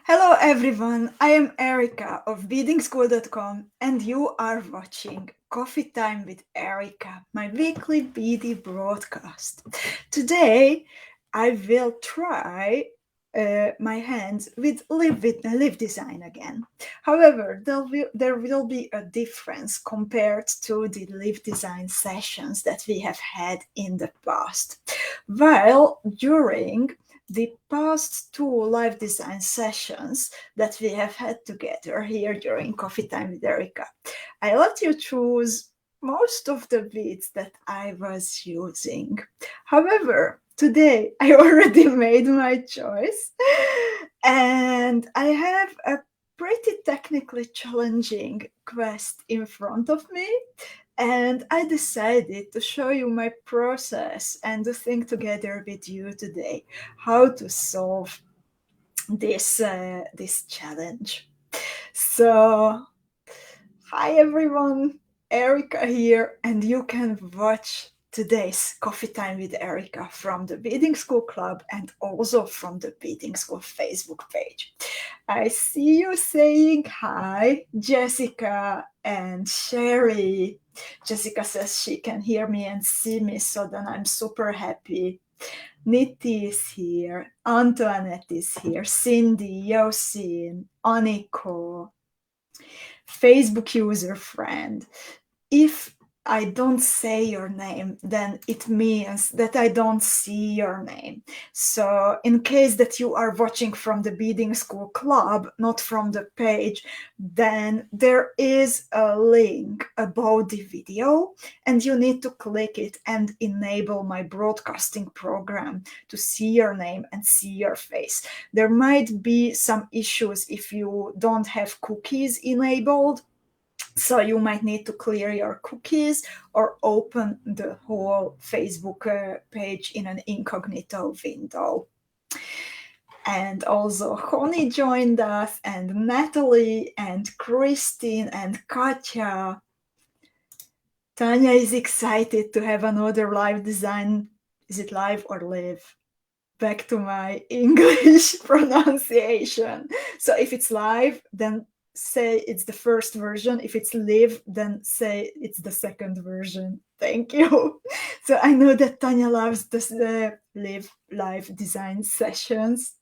Hello everyone, I am Erika of beadingschool.com and you are watching Coffee Time with Erika, my weekly BD broadcast. Today I will try my hands with live design again. However, there will be a difference compared to the live design sessions that we have had in the past. While during the past two live design sessions that we have had together here during Coffee Time with Erika, I let you choose most of the beads that I was using. However, today I already made my choice and I have a pretty technically challenging quest in front of me, and I decided to show you my process and to think together with you today how to solve this challenge. So, hi everyone, Erika here, and you can watch today's Coffee Time with Erika from the Beading School Club and also from the Beading School Facebook page. I see you saying hi, Jessica and Sherry. Jessica says she can hear me and see me, so then I'm super happy. Niti is here, Antoinette is here, Cindy, Yosin, Aniko, Facebook user friend. If I don't say your name, then it means that I don't see your name. So in case that you are watching from the Beading School Club, not from the page, then there is a link above the video and you need to click it and enable my broadcasting program to see your name and see your face. There might be some issues if you don't have cookies enabled, so you might need to clear your cookies or open the whole Facebook page in an incognito window. And also Honey joined us, and Natalie, and Christine, and Katja. Tanya is excited to have another live design. Is it live or live? Back to my English pronunciation. So if it's live, then say it's the first version. If it's live, then say it's the second version. Thank you. So I know that Tanya loves the live design sessions.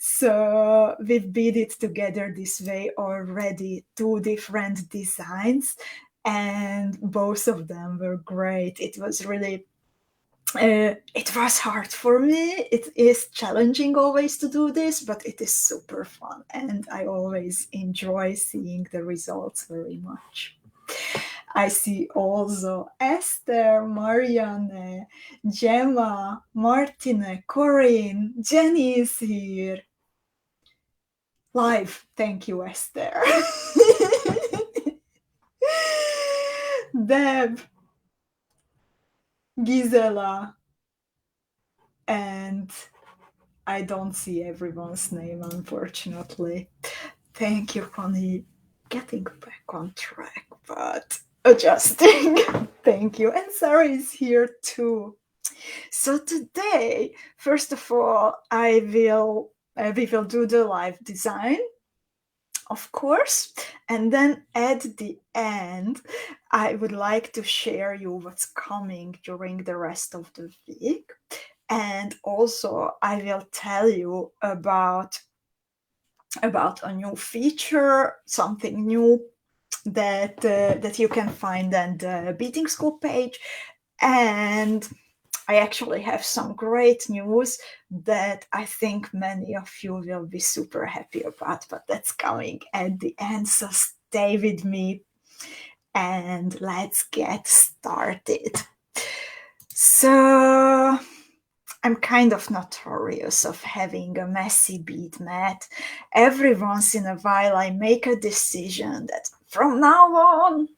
So we've beaded together this way already, two different designs, and both of them were great. It was really it was hard for me. It is challenging always to do this, but it is super fun and I always enjoy seeing the results very much. I see also Esther, Marianne, Gemma, Martine, Corinne, Jenny is here. Live. Thank you, Esther. Deb, Gisela, and I don't see everyone's name, unfortunately. Thank you, Connie. Getting back on track, but adjusting. Thank you. And Sarah is here too. So today, first of all, we will do the live design, of course, and then at the end, I would like to share you what's coming during the rest of the week. And also I will tell you about a new feature, something new that you can find on the Beading School page. And I actually have some great news that I think many of you will be super happy about, but that's coming at the end, so stay with me and let's get started. So I'm kind of notorious of having a messy bead mat. Every once in a while I make a decision that from now on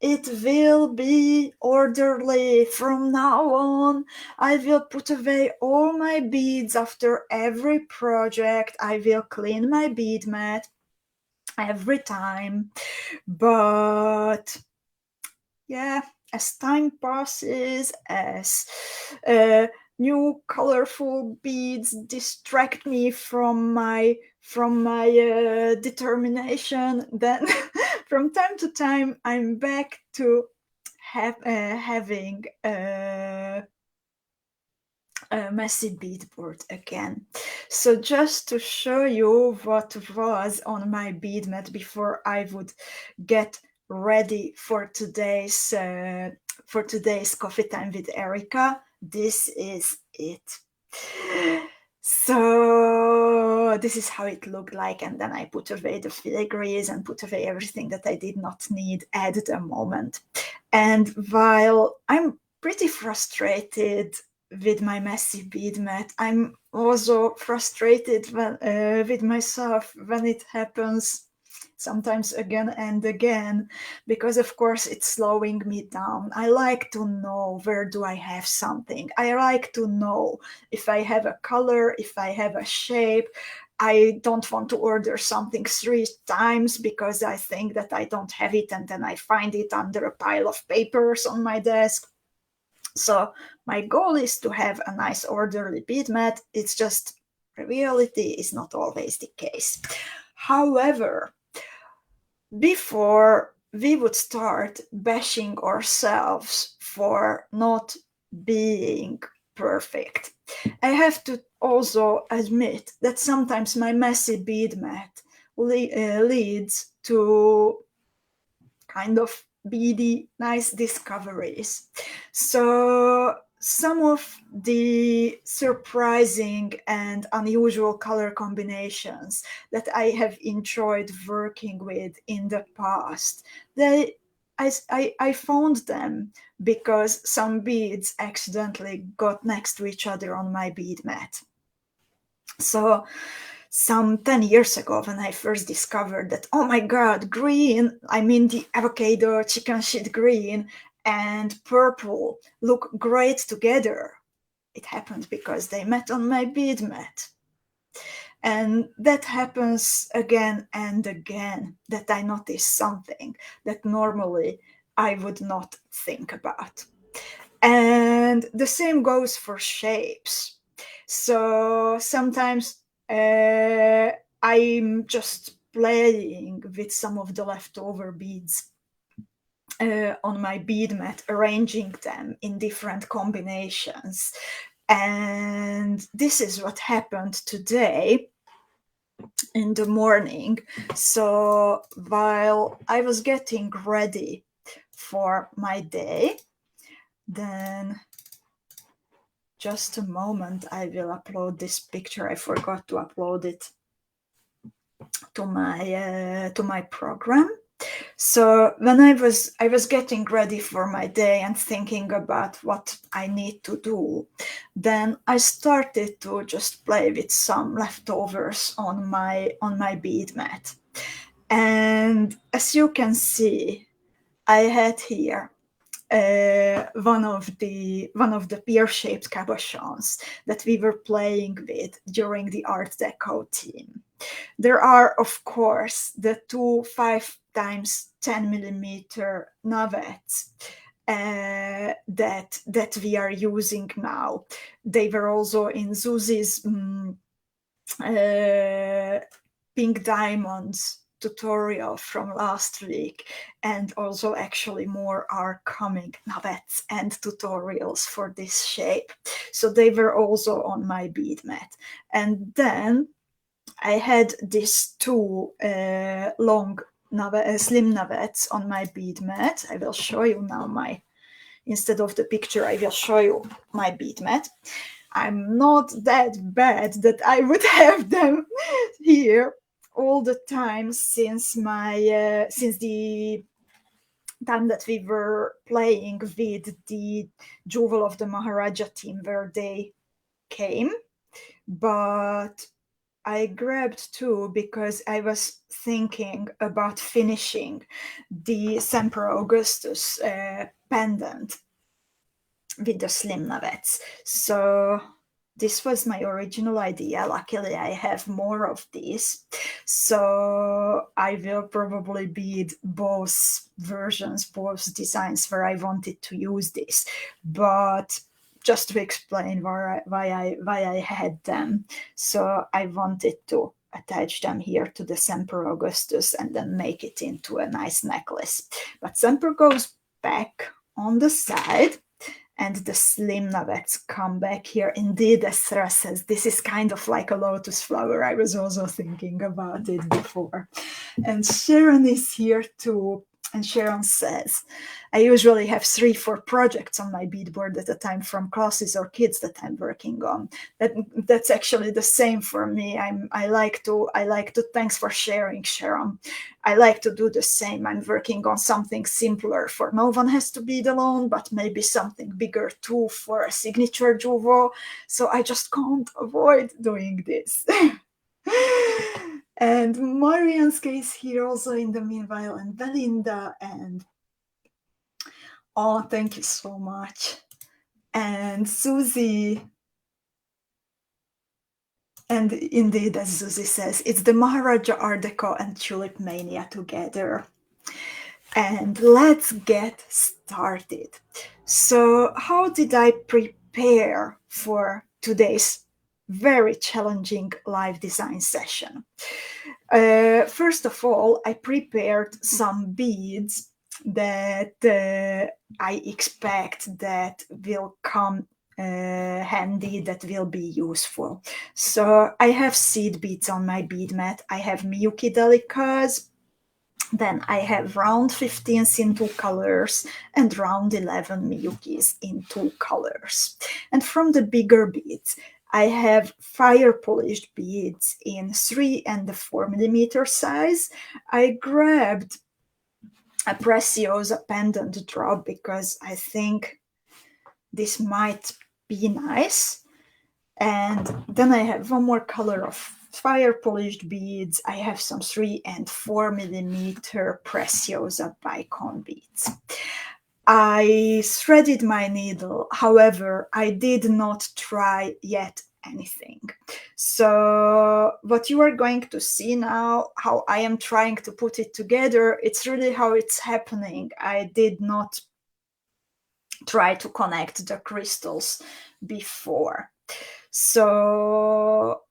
it will be orderly. From now on I will put away all my beads after every project. I will clean my bead mat every time. But yeah, as time passes, as new colorful beads distract me from my determination, then from time to time I'm back to having a messy beadboard again. So just to show you what was on my bead mat before I would get ready for today's coffee time with Erika, this is it. So this is how it looked like, and then I put away the filigrees and put away everything that I did not need at the moment. And while I'm pretty frustrated with my messy bead mat, I'm also frustrated with myself when it happens sometimes again and again, because of course it's slowing me down. I like to know where do I have something. I like to know if I have a color, if I have a shape. I don't want to order something 3 times because I think that I don't have it, and then I find it under a pile of papers on my desk. So my goal is to have a nice orderly bead mat. It's just reality is not always the case. However, before we would start bashing ourselves for not being perfect, I have to also admit that sometimes my messy bead mat leads to kind of beady, nice discoveries. So some of the surprising and unusual color combinations that I have enjoyed working with in the past, I found them because some beads accidentally got next to each other on my bead mat. So some 10 years ago, when I first discovered that, oh my god, green, I mean the avocado chicken shit green and purple look great together. It happened because they met on my bead mat. And that happens again and again, that I notice something that normally I would not think about. And the same goes for shapes. So sometimes I'm just playing with some of the leftover beads on my bead mat, arranging them in different combinations. And this is what happened today in the morning. So while I was getting ready for my day, then just a moment, I will upload this picture. I forgot to upload it to my program. So when I was getting ready for my day and thinking about what I need to do, then I started to just play with some leftovers on my bead mat. And as you can see, I had here one of the pear-shaped cabochons that we were playing with during the Art Deco team. There are, of course, the two 5 times 10 millimeter navets that we are using now. They were also in Zuzi's Pink Diamonds tutorial from last week, and also actually more are coming, navets and tutorials for this shape. So they were also on my bead mat. And then I had these two long slim navets on my bead mat. I will show you now instead of the picture, I will show you my bead mat. I'm not that bad that I would have them here all the time since the time that we were playing with the Jewel of the Maharaja team where they came. But I grabbed two because I was thinking about finishing the Semper Augustus pendant with the slim navets. So this was my original idea. Luckily, I have more of these. So I will probably bead both versions, both designs where I wanted to use this. But just to explain why I had them. So I wanted to attach them here to the Semper Augustus and then make it into a nice necklace. But Semper goes back on the side, and the slim navets come back here. Indeed, as Sarah says, this is kind of like a lotus flower. I was also thinking about it before. And Sharon is here too. And Sharon says, I usually have 3-4 projects on my beadboard at a time, from classes or kids that I'm working on. That's actually the same for me. I like to thanks for sharing, Sharon. I like to do the same. I'm working on something simpler for No One Has to Bead Alone, but maybe something bigger too for a signature jewel. So I just can't avoid doing this. And Marianska is here also in the meanwhile, and Belinda, and oh, thank you so much. And Susie. And indeed, as Susie says, it's the Maharaja Art Deco and Tulip Mania together. And let's get started. So how did I prepare for today's very challenging live design session? First of all, I prepared some beads that I expect that will come handy, that will be useful. So I have seed beads on my bead mat. I have Miyuki Delicas. Then I have round 15s in 2 colors and round 11 Miyukis in 2 colors. And from the bigger beads, I have fire polished beads in 3 and 4 millimeter size. I grabbed a Preciosa pendant drop because I think this might be nice. And then I have one more color of fire polished beads. I have some 3 and 4 millimeter Preciosa bicon beads. I threaded my needle, however, I did not try yet anything. So what you are going to see now, how I am trying to put it together, it's really how it's happening. I did not try to connect the crystals before. So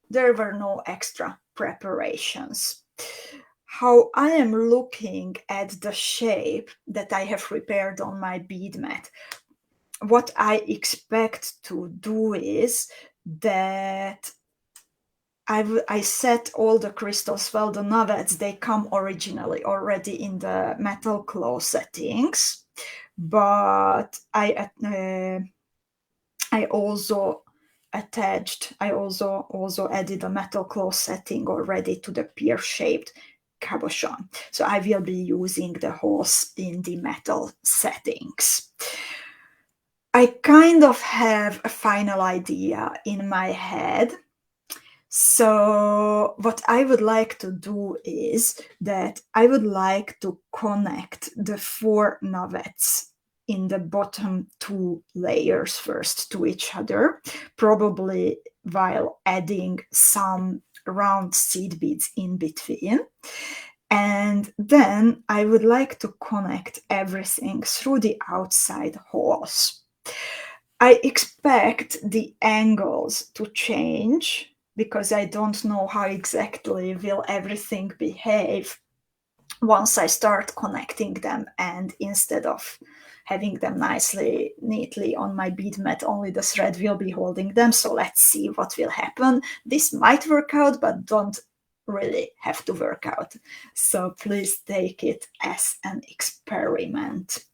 there were no extra preparations. How I am looking at the shape that I have prepared on my bead mat, what I expect to do is that I set all the crystals, well, the navets, they come originally already in the metal claw settings, but I also added a metal claw setting already to the pear-shaped cabochon. So I will be using the holes in the metal settings. I kind of have a final idea in my head. So what I would like to do is that I would like to connect the 4 navets in the bottom 2 layers first to each other, probably while adding some round seed beads in between. And then I would like to connect everything through the outside holes. I expect the angles to change because I don't know how exactly will everything behave once I start connecting them, and instead of having them neatly on my bead mat, only the thread will be holding them. So let's see what will happen. This might work out, but don't really have to work out. So please take it as an experiment.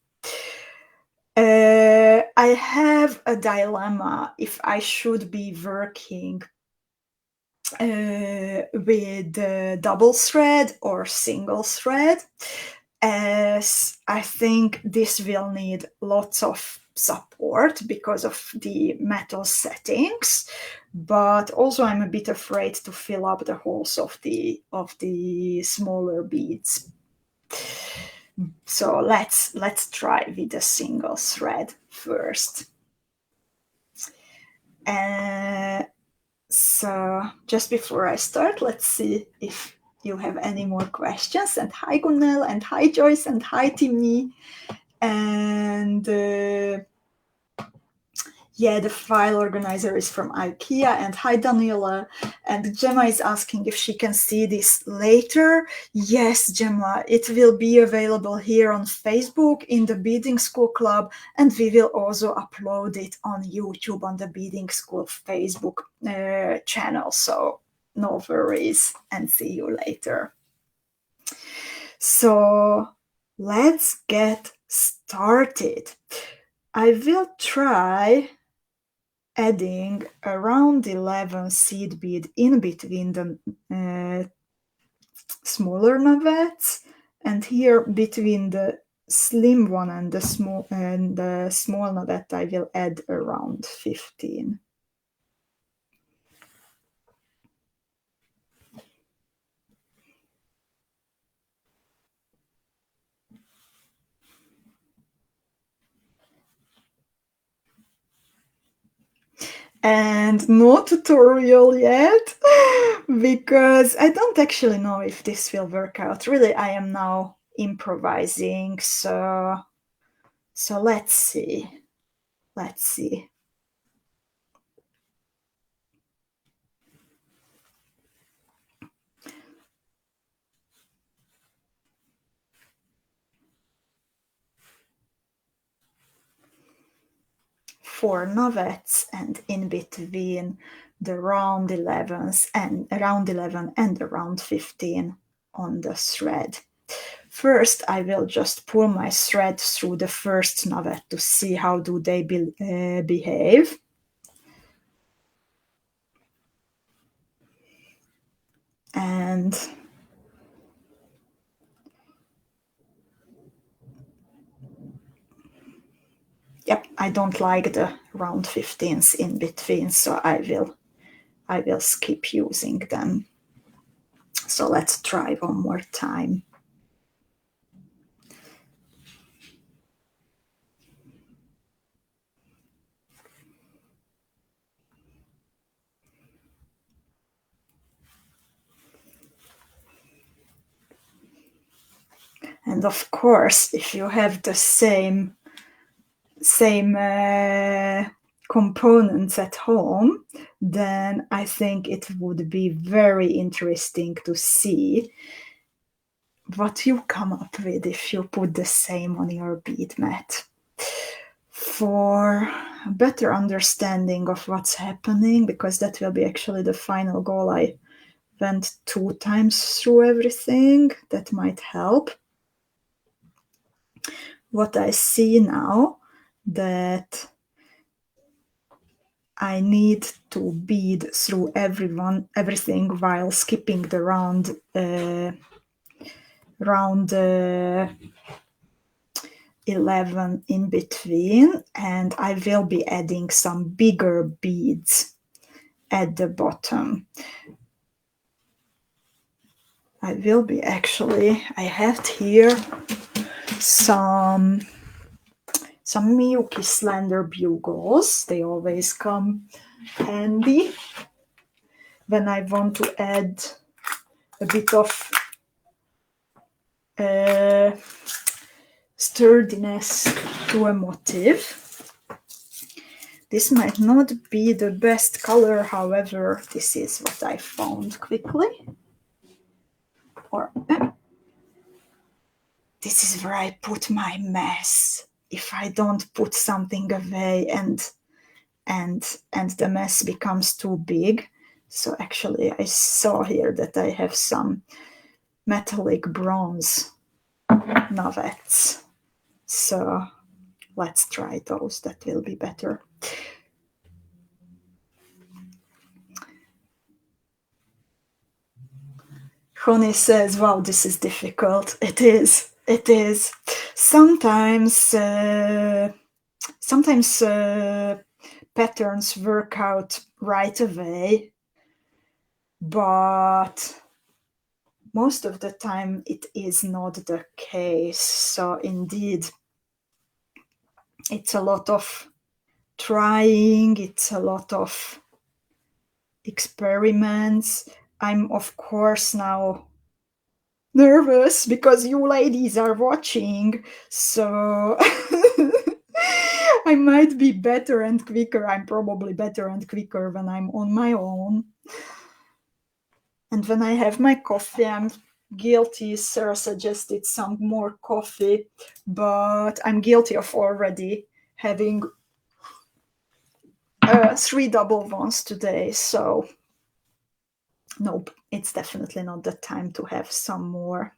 I have a dilemma if I should be working with double thread or single thread, as I think this will need lots of support because of the metal settings, but also I'm a bit afraid to fill up the holes of the smaller beads. So let's try with a single thread first. So just before I start, let's see if you have any more questions. And hi Gunnel, and hi Joyce, and hi Timmy. And Yeah, the file organizer is from IKEA. And hi, Daniela. And Gemma is asking if she can see this later. Yes, Gemma, it will be available here on Facebook in the Beading School Club, and we will also upload it on YouTube on the Beading School Facebook channel. So no worries, and see you later. So let's get started. I will try adding around 11 seed bead in between the smaller navets, and here between the slim one and the small navet I will add around 15. And no tutorial yet, because I don't actually know if this will work out. Really, I am now improvising, so let's see. Let's see. Four navets, and in between the round 11s and around 11 and around 15 on the thread. First, I will just pull my thread through the first navet to see how do they behave. And yep, I don't like the round 15s in between, so I will skip using them. So let's try one more time. And of course, if you have the same components at home, then I think it would be very interesting to see what you come up with if you put the same on your bead mat. For a better understanding of what's happening, because that will be actually the final goal, I went 2 times through everything. That might help. What I see now, that I need to bead through everything while skipping the round 11 in between, and I will be adding some bigger beads at the bottom. I have here some Miyuki slender bugles. They always come handy when I want to add a bit of sturdiness to a motif. This might not be the best color, however, this is what I found quickly. Or this is where I put my mess. If I don't put something away and the mess becomes too big. So actually I saw here that I have some metallic bronze navets. So let's try those, that will be better. Honey says, wow, this is difficult. It is. Sometimes patterns work out right away, but most of the time it is not the case. So indeed, it's a lot of trying, it's a lot of experiments. I'm of course now nervous because you ladies are watching, so I might be better and quicker. I'm probably better and quicker when I'm on my own. And when I have my coffee, I'm guilty. Sarah suggested some more coffee, but I'm guilty of already having 3 double ones today. So nope, it's definitely not the time to have some more.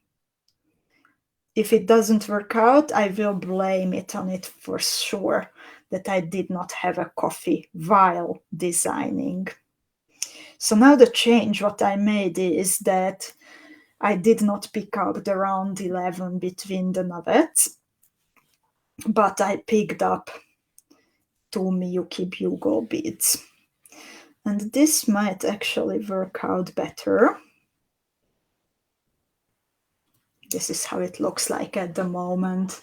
If it doesn't work out, I will blame it on it for sure, that I did not have a coffee while designing. So now the change what I made is that I did not pick up the round 11 between the nuggets, but I picked up 2 Miyuki bugle beads. And this might actually work out better. This is how it looks like at the moment.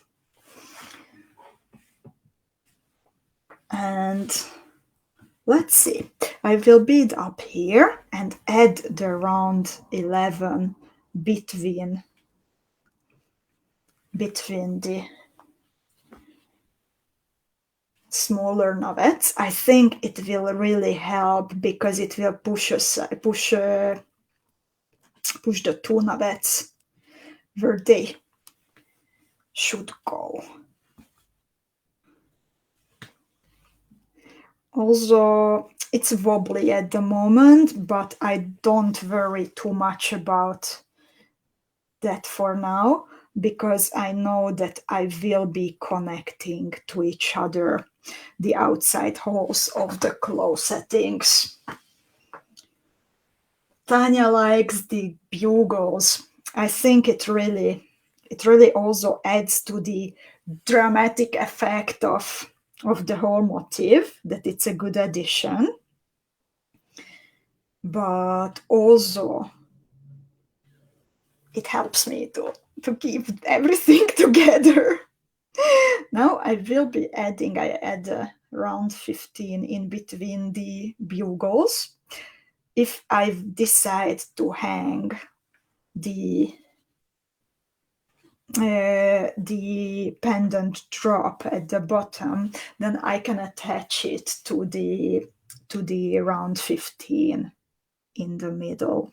And let's see, I will bead up here and add the round 11 between the smaller nuggets. I think it will really help because it will push the 2 nuggets where they should go. Also, it's wobbly at the moment, but I don't worry too much about that for now, because I know that I will be connecting to each other the outside holes of the claw settings. Tanya likes the bugles. I think it really also adds to the dramatic effect of the whole motif, that it's a good addition. But also it helps me to keep everything together. Now I will be adding, I add around 15 in between the bugles. If I decide to hang the pendant drop at the bottom, then I can attach it to the round 15 in the middle.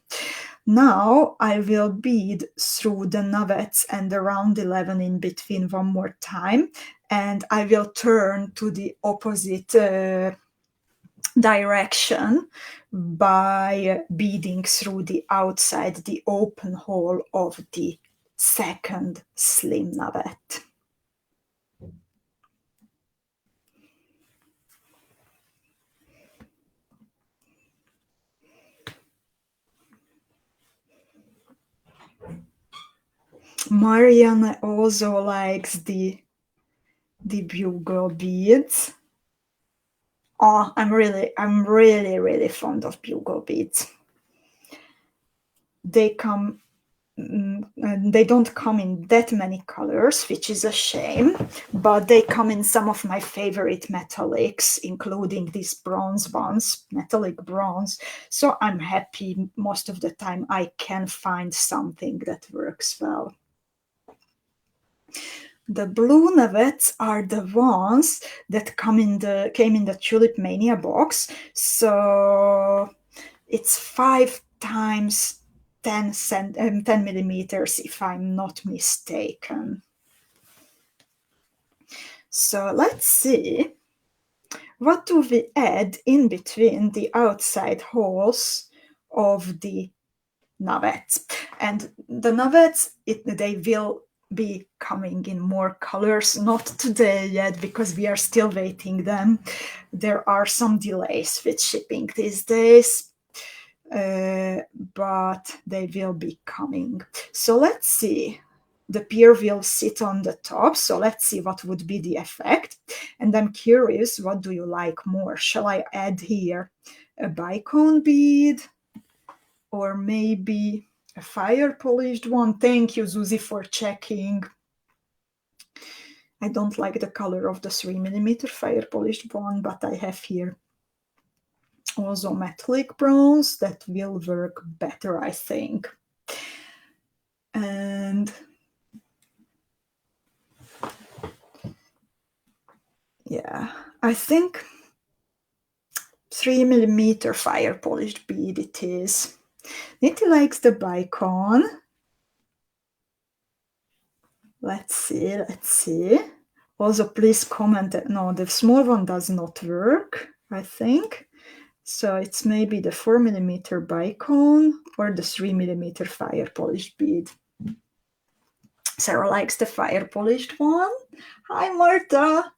Now I will bead through the nuggets and the round 11 in between one more time, and I will turn to the opposite direction by beading through the outside, the open hole of the second slim nugget. Marianne also likes the bugle beads. Oh, I'm really fond of bugle beads. They come, they don't come in that many colors, which is a shame, but they come in some of my favorite metallics, including these bronze ones, metallic bronze. So I'm happy most of the time I can find something that works well. The blue nuggets are the ones that came in the Tulip Mania box. So it's 5 times 10 millimeters, if I'm not mistaken. So let's see, what do we add in between the outside holes of the nuggets? And the nuggets, they will be coming in more colors, not today yet, because we are still waiting them. There are some delays with shipping these days, but they will be coming. So let's see, the pear will sit on the top, so let's see what would be the effect. And I'm curious, what do you like more? Shall I add here a bicone bead, or maybe a fire polished one? Thank you, Zuzi, for checking. I don't like the color of the 3mm fire polished one, but I have here also metallic bronze that will work better, I think. And Yeah, I think 3 mm fire polished bead it is. Nitty likes the bicon. Let's see, let's see. Also, please comment that no, the small one does not work, I think. So it's maybe the 4 mm bicon or the 3 mm fire polished bead. Sarah likes the fire polished one. Hi, Marta.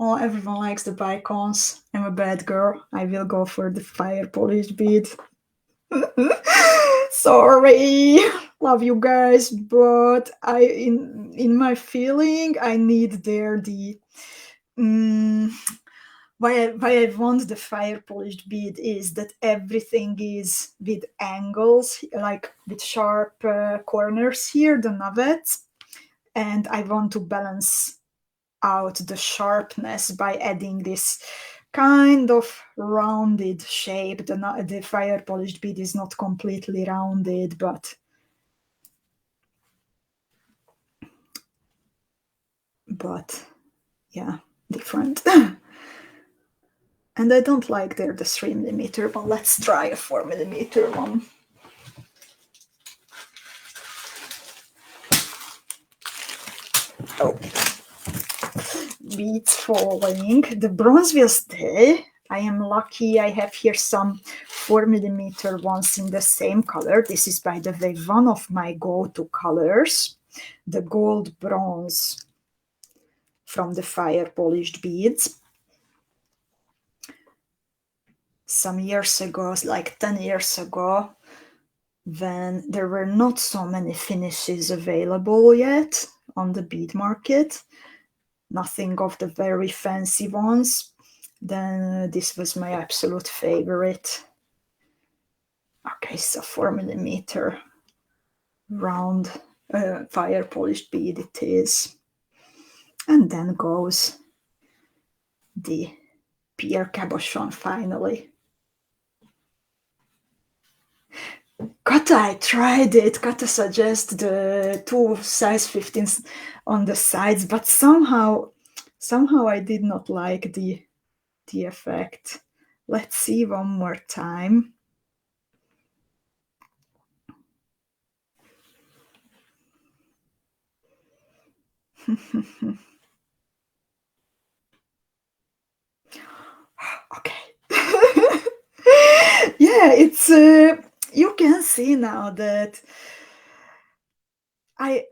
Oh, everyone likes the bicons. I'm a bad girl. I will go for the fire polished bead. Sorry, love you guys, but in my feeling, I need there the why I want the fire polished bead is that everything is with angles, like with sharp corners here, the navets, and I want to balance out the sharpness by adding this kind of rounded shape. The fire polished bead is not completely rounded, but yeah, different. And I don't like there the 3 mm one. Let's try a 4 mm one. Oh, beads falling. The bronze will stay. I am lucky I have here some 4 mm ones in the same color. This is, by the way, one of my go-to colors, the gold bronze from the fire polished beads. Some years ago, like 10 years ago, when there were not so many finishes available yet on the bead market, nothing of the very fancy ones, then this was my absolute favorite. Okay, so 4 mm round fire polished bead it is. And then goes the Pierre Cabochon finally. Kata, I tried it. Kata suggests the two size 15s on the sides, but somehow I did not like the effect. Let's see one more time. Okay. Yeah, it's you can see now that I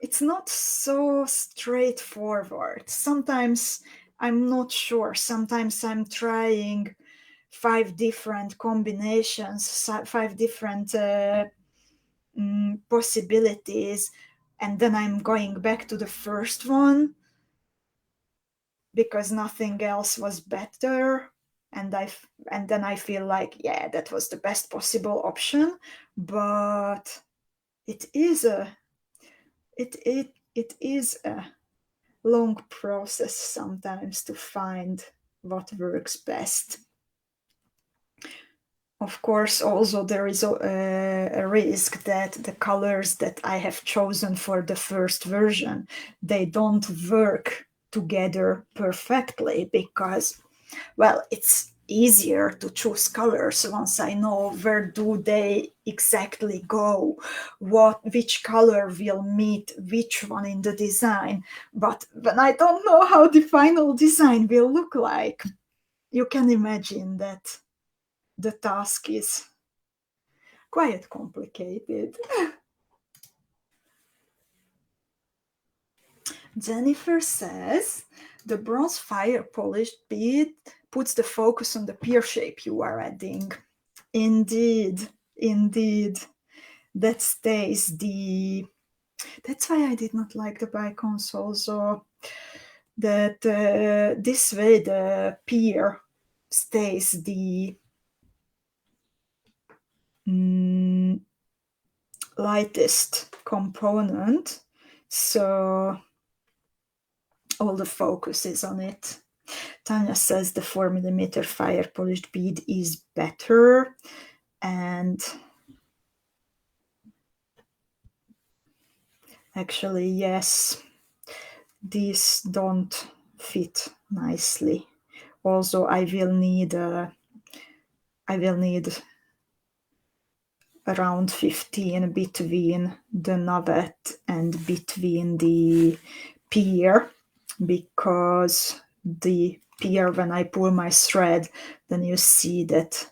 it's not so straightforward. Sometimes I'm not sure. Sometimes I'm trying 5 different combinations, 5 different possibilities, and then I'm going back to the first one because nothing else was better, and then I feel like, yeah, that was the best possible option. But it is a it is a long process sometimes to find what works best. Of course, also there is a risk that the colors that I have chosen for the first version, they don't work together perfectly because, well, it's easier to choose colors once I know where do they exactly go, which color will meet which one in the design. But when I don't know how the final design will look like, you can imagine that the task is quite complicated. Jennifer says the bronze fire polished bead puts the focus on the pear shape you are adding. Indeed, indeed. That stays the. That's why I did not like the bicons also. That this way the pear stays the lightest component. So all the focus is on it. Tanya says the 4 mm fire polished bead is better, and actually, yes, these don't fit nicely. Also, I will need around 15 between the nugget and between the pier, because the pier, when I pull my thread, then you see that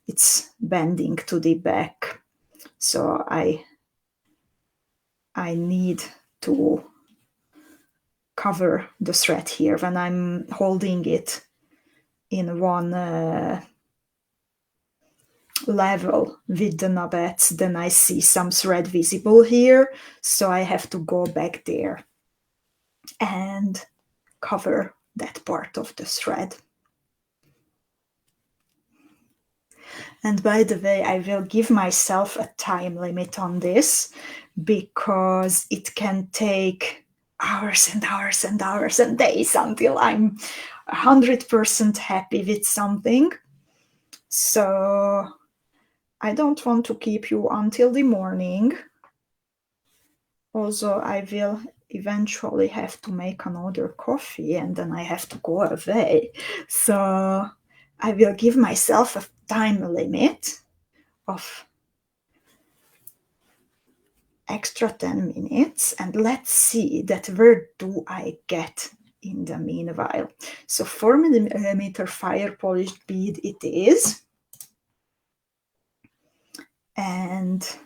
it's bending to the back. So I need to cover the thread here when I'm holding it in one level with the nuggets. Then I see some thread visible here, so I have to go back there and cover that part of the thread. And by the way, I will give myself a time limit on this, because it can take hours and hours and hours and days until I'm 100% happy with something. So I don't want to keep you until the morning. Also, I will eventually have to make another coffee and then I have to go away. So I will give myself a time limit of extra 10 minutes, and let's see that where do I get in the meanwhile. So 4mm fire polished bead it is, and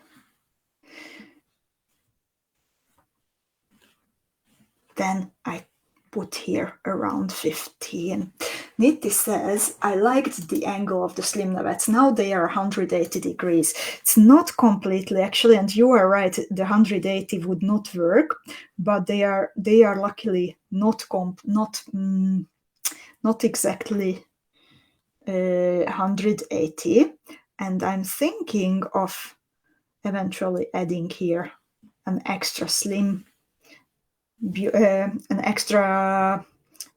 then I put here around 15. Nitty says, I liked the angle of the slim nuggets. Now they are 180 degrees. It's not completely, actually, and you are right, the 180 would not work, but they are luckily not exactly 180. And I'm thinking of eventually adding here an extra slim an extra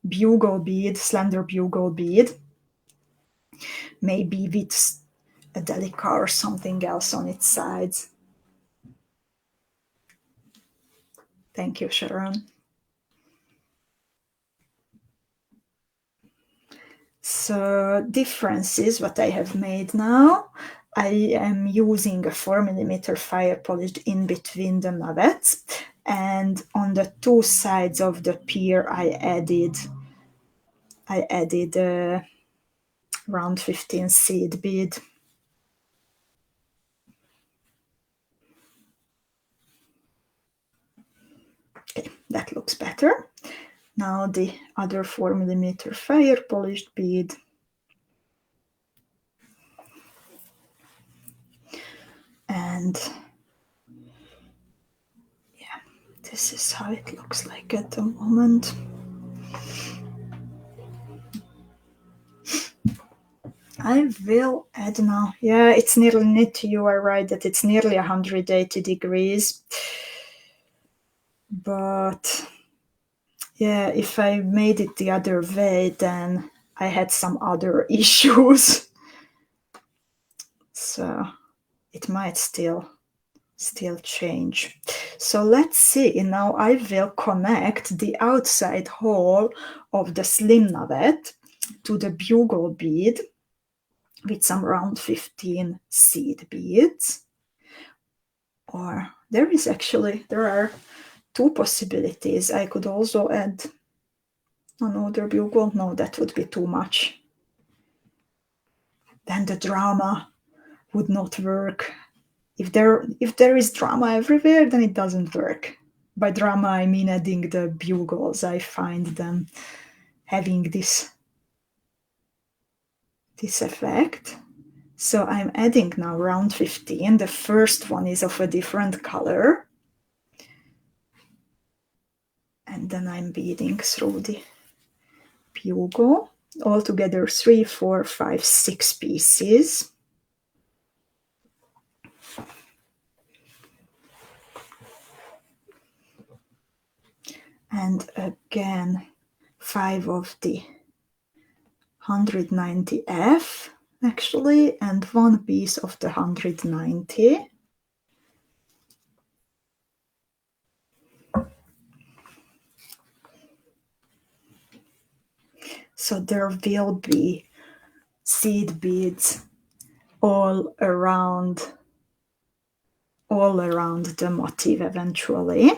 bugle bead, slender bugle bead, maybe with a delica or something else on its sides. Thank you, Sharon. So differences, what I have made now, I am using a 4mm fire polished in between the nuggets, and on the two sides of the pier I added around 15 seed bead. Okay, that looks better. Now the other 4mm fire polished bead. And yeah, this is how it looks like at the moment. I will add now. Yeah, it's nearly knit. You are right that it's nearly 180 degrees. But yeah, if I made it the other way, then I had some other issues. So it might still change. So let's see. Now I will connect the outside hole of the slim nugget to the bugle bead with some round 15 seed beads. Or there are two possibilities. I could also add another bugle. No, that would be too much. Then the drama would not work. If there is drama everywhere, then it doesn't work. By drama, I mean adding the bugles. I find them having this effect. So I'm adding now round 15. The first one is of a different color. And then I'm beading through the bugle. Altogether 3, 4, 5, 6 pieces. And again 5 of the 190F actually, and 1 piece of the 190. So there will be seed beads all around the motif eventually.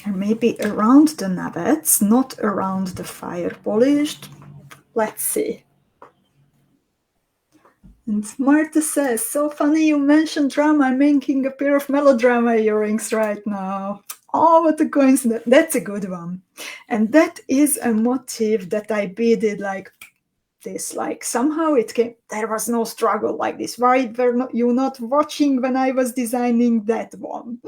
Or maybe around the navets, not around the fire polished. Let's see. And Marta says, so funny you mentioned drama. I'm making a pair of melodrama earrings right now. Oh, what a coincidence. That's a good one. And that is a motif that I beaded like this. Like somehow it came, there was no struggle like this. Why were you not watching when I was designing that one?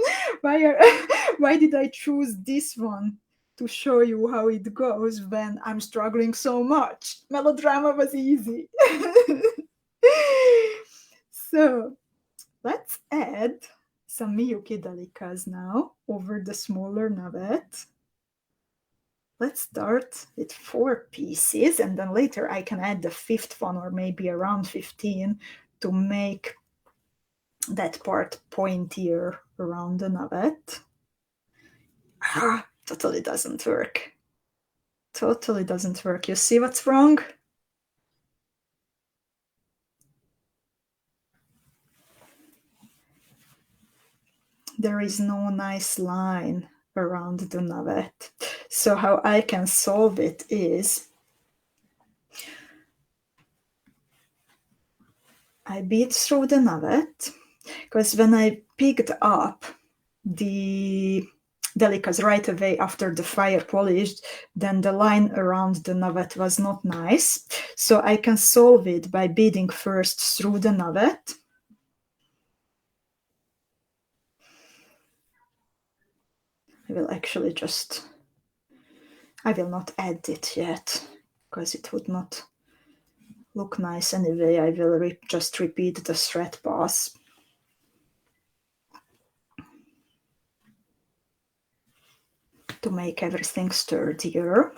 Why did I choose this one to show you how it goes when I'm struggling so much? Melodrama was easy. So let's add some Miyuki delikas now over the smaller navet. Let's start with 4 pieces, and then later I can add the 5th one, or maybe around 15, to make that part pointier around the navet. Totally doesn't work. Totally doesn't work. You see what's wrong? There is no nice line around the navet. So how I can solve it is I beat through the navet, because when I picked up the delikas right away after the fire polished, then the line around the navet was not nice. So I can solve it by beading first through the navet. I will actually just, I will not add it yet, because it would not look nice anyway. I will just repeat the thread pass. To make everything sturdier.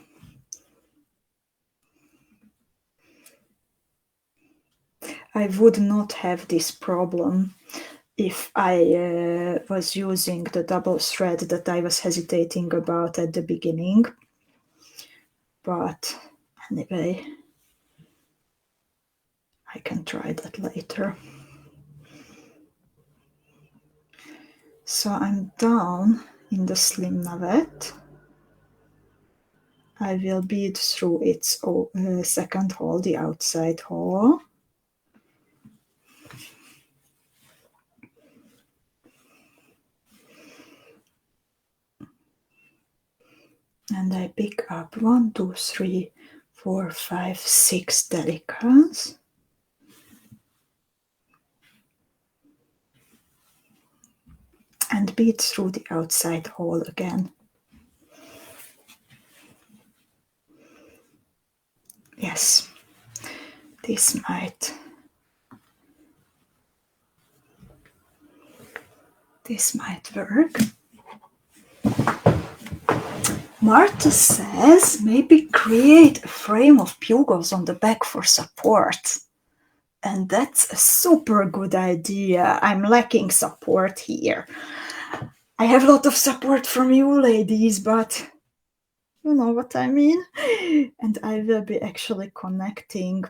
I would not have this problem if I was using the double thread that I was hesitating about at the beginning. But anyway, I can try that later. So I'm down in the slim navet. I will bead through its second hole, the outside hole. And I pick up 1, 2, 3, 4, 5, 6 delikas. And bead through the outside hole again. Yes, this might work. Marta says maybe create a frame of bugles on the back for support. And that's a super good idea. I'm lacking support here. I have a lot of support from you ladies, but you know what I mean. And I will be actually connecting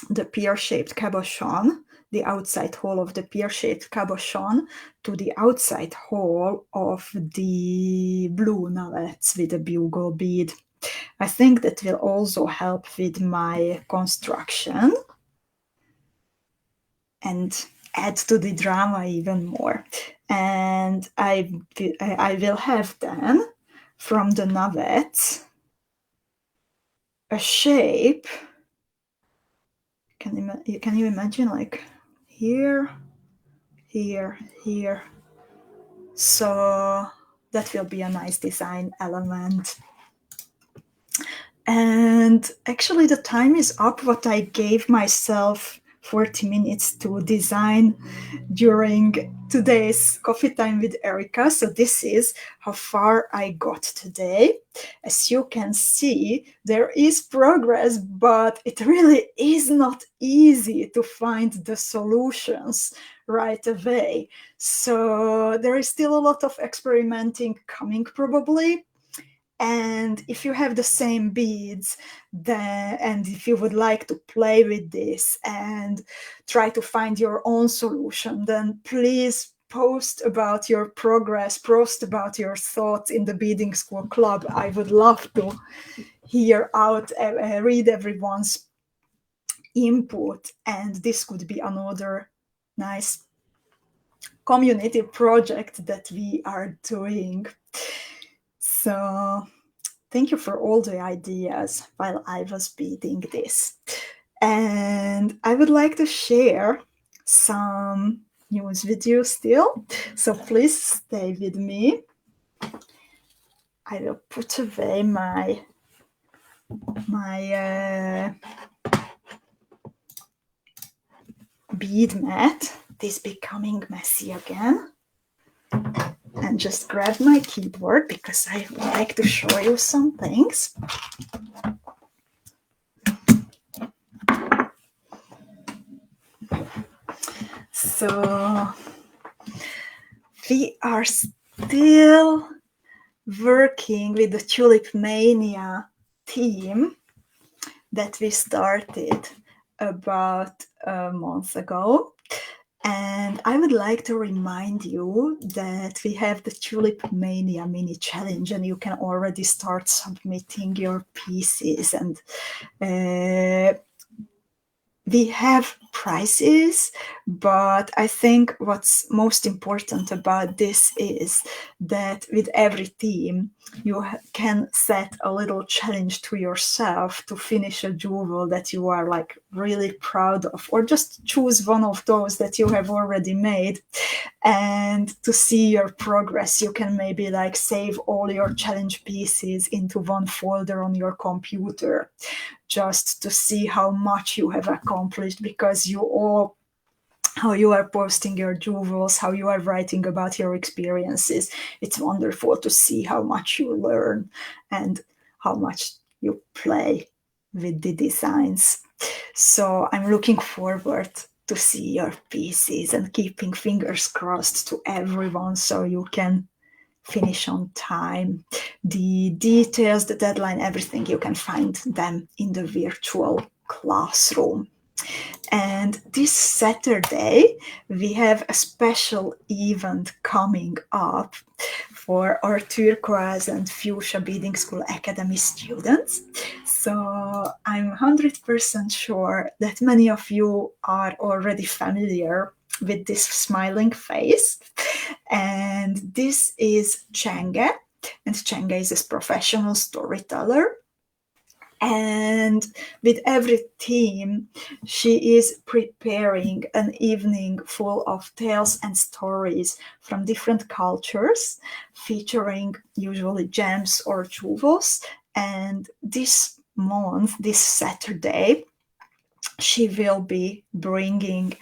the pear-shaped cabochon, the outside hole of the pear-shaped cabochon, to the outside hole of the blue navets with a bugle bead. I think that will also help with my construction and add to the drama even more. And I will have then from the navets a shape. Can you imagine, like here, here, here? So that will be a nice design element. And actually the time is up what I gave myself 40 minutes to design during today's coffee time with Erika. So this is how far I got today. As you can see, there is progress, but it really is not easy to find the solutions right away. So there is still a lot of experimenting coming probably. And if you have the same beads, and if you would like to play with this and try to find your own solution, then please post about your progress, post about your thoughts in the Beading School Club. I would love to hear out, read everyone's input, and this could be another nice community project that we are doing. So thank you for all the ideas while I was beading this. And I would like to share some news with you still. So please stay with me. I will put away my bead mat. This is becoming messy again. And just grab my keyboard because I would like to show you some things. So we are still working with the Tulip Mania team that we started about a month ago. And I would like to remind you that we have the Tulip Mania mini challenge, and you can already start submitting your pieces. And we have prizes, but I think what's most important about this is that with every team, you can set a little challenge to yourself to finish a jewel that you are like really proud of, or just choose one of those that you have already made. And to see your progress, you can maybe like save all your challenge pieces into one folder on your computer, just to see how much you have accomplished, because how you are posting your jewels, how you are writing about your experiences. It's wonderful to see how much you learn and how much you play with the designs. So I'm looking forward to see your pieces and keeping fingers crossed to everyone so you can finish on time. The details, the deadline, everything, you can find them in the virtual classroom. And this Saturday, we have a special event coming up for our turquoise and fuchsia Beading School Academy students. So I'm 100% sure that many of you are already familiar with this smiling face. And this is 𝐁𝐄𝐃, and 𝐁𝐄𝐃 is a professional storyteller. And with every team, she is preparing an evening full of tales and stories from different cultures, featuring usually gems or jewels. And this month, this Saturday, she will be bringing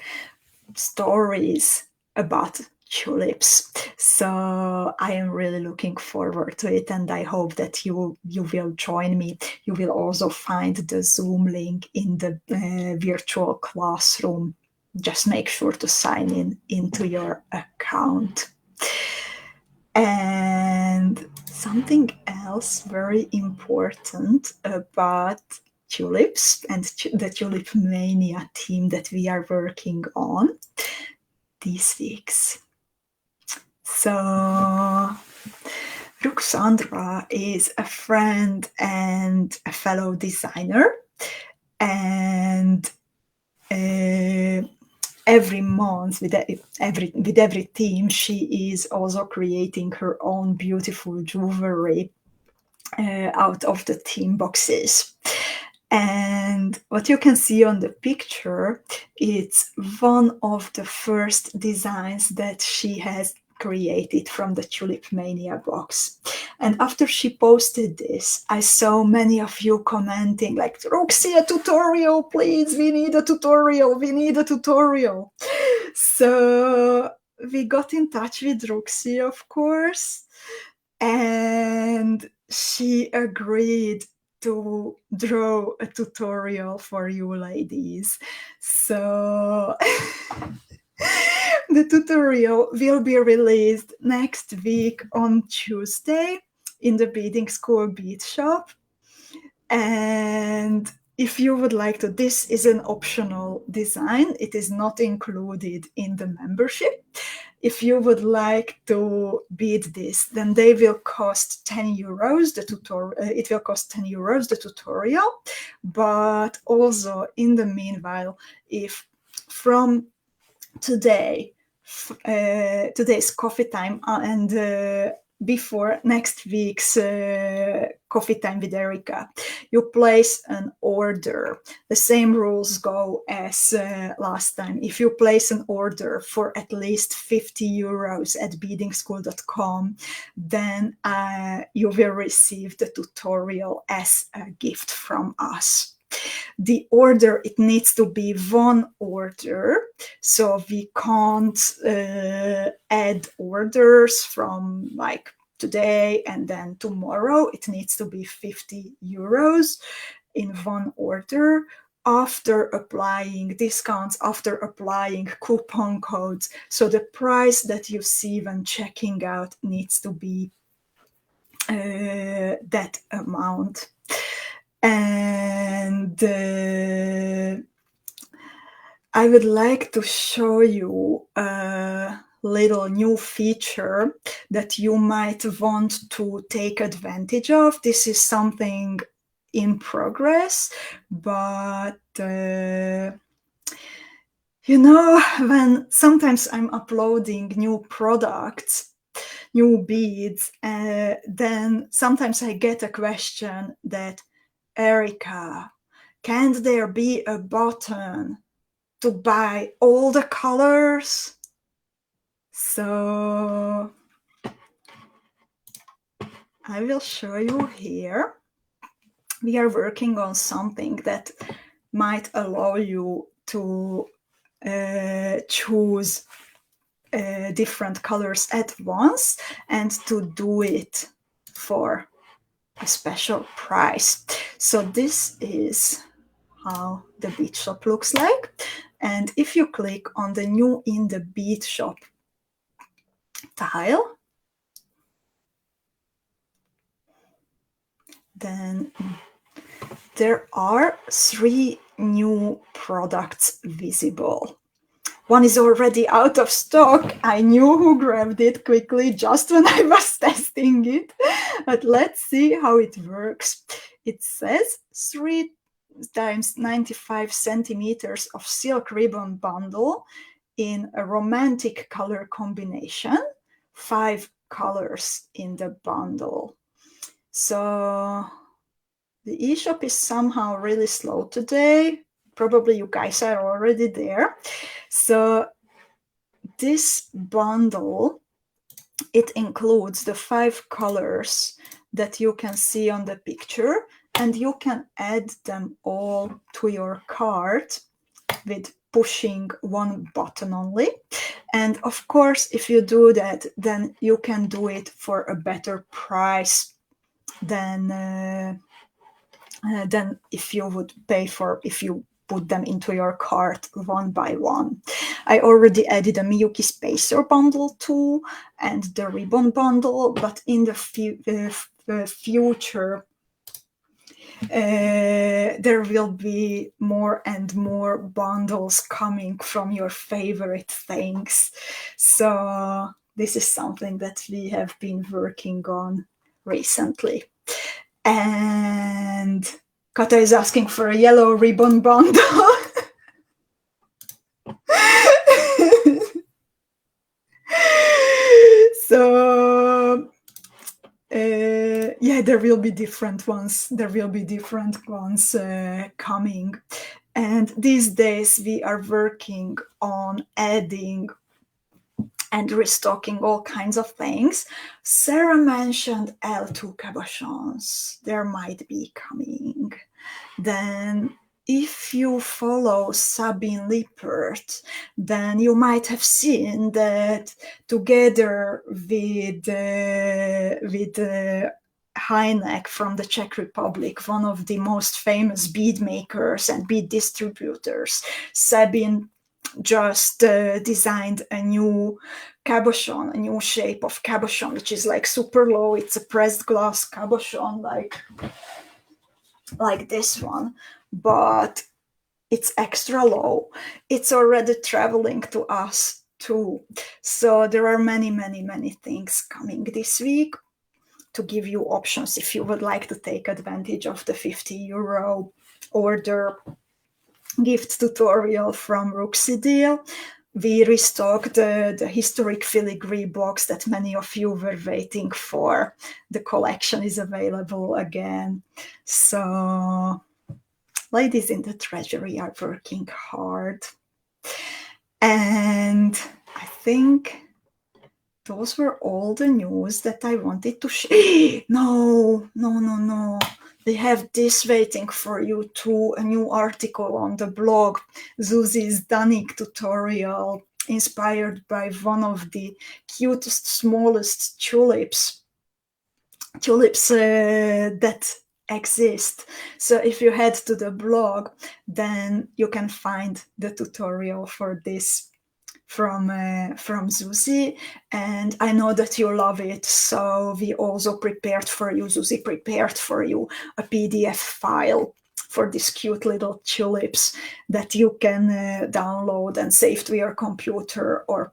stories about tulips. So I am really looking forward to it, and I hope that you will join me. You will also find the Zoom link in the virtual classroom. Just make sure to sign in into your account. And something else very important about tulips and the Tulip Mania team that we are working on these weeks. So Ruxandra is a friend and a fellow designer, and every month with every team, she is also creating her own beautiful jewelry out of the team boxes. And what you can see on the picture, it's one of the first designs that she has created from the Tulip Mania box. And after she posted this, I saw many of you commenting like, Roxy, a tutorial, please, we need a tutorial, we need a tutorial. So we got in touch with Roxy, of course, and she agreed to draw a tutorial for you ladies. So the tutorial will be released next week on Tuesday in the Beading School Bead Shop. And if you would like to, this is an optional design. It is not included in the membership. If you would like to bead this, then they will cost 10 euros. The tutorial, it will cost 10 euros, the tutorial. But also in the meanwhile, if from today, today's coffee time and before next week's coffee time with Erika, you place an order. The same rules go as last time. If you place an order for at least 50 euros at beadingschool.com, then you will receive the tutorial as a gift from us. The order, it needs to be one order, so we can't add orders from like today and then tomorrow. It needs to be 50 euros in one order after applying discounts, after applying coupon codes. So the price that you see when checking out needs to be that amount. And I would like to show you a little new feature that you might want to take advantage of. This is something in progress, but you know, when sometimes I'm uploading new products, new beads, then sometimes I get a question that, Erika, can't there be a button to buy all the colors? So I will show you here. We are working on something that might allow you to choose different colors at once and to do it for a special price. So this is how the bead shop looks like. And if you click on the new in the bead shop tile, then there are 3 new products visible. One is already out of stock. I knew who grabbed it quickly just when I was testing it. But let's see how it works. It says 3 times 95 centimeters of silk ribbon bundle in a romantic color combination, 5 colors in the bundle. So the eShop is somehow really slow today. Probably you guys are already there. So this bundle, it includes the 5 colors that you can see on the picture, and you can add them all to your cart with pushing one button only. And of course, if you do that, then you can do it for a better price than if you would pay for, if you put them into your cart one by one. I already added a Miyuki Spacer bundle too, and the ribbon bundle, but in the future, there will be more and more bundles coming from your favorite things. So this is something that we have been working on recently. And Kata is asking for a yellow ribbon bundle. So yeah, there will be different ones. There will be different ones coming. And these days we are working on adding and restocking all kinds of things. Sarah mentioned L2 cabochons. There might be coming. Then if you follow Sabine Lippert, then you might have seen that together with 𝐍𝐿𝐻𝐋𝐋𝐿 from the Czech Republic, one of the most famous bead makers and bead distributors, Sabine just designed a new cabochon, a new shape of cabochon, which is like super low. It's a pressed glass cabochon, like this one, but it's extra low. It's already traveling to us too. So there are many, many, many things coming this week to give you options if you would like to take advantage of the €50 order gift tutorial from Rooksy deal. We restocked the historic filigree box that many of you were waiting for. The collection is available again. So ladies in the treasury are working hard. And I think those were all the news that I wanted to share. No. They have this waiting for you too, a new article on the blog, Zuzi's Danik tutorial, inspired by one of the cutest, smallest tulips that exist. So if you head to the blog, then you can find the tutorial for this from Zuzi, and I know that you love it, so we also prepared for you, Zuzi prepared for you a PDF file for these cute little tulips that you can download and save to your computer or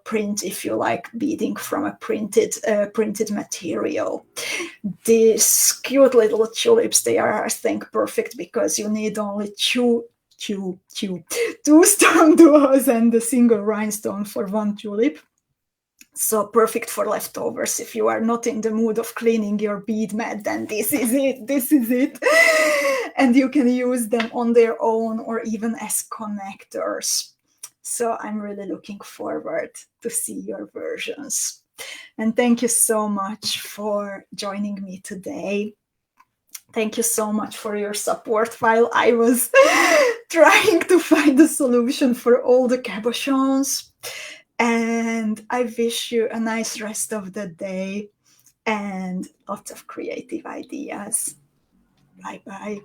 print if you like beading from a printed material. These cute little tulips, they are, I think, perfect because you need only two stone duos and a single rhinestone for one tulip. So perfect for leftovers. If you are not in the mood of cleaning your bead mat, then this is it. And you can use them on their own or even as connectors. So I'm really looking forward to see your versions. And thank you so much for joining me today. Thank you so much for your support while I was trying to find a solution for all the cabochons. And I wish you a nice rest of the day and lots of creative ideas. Bye-bye.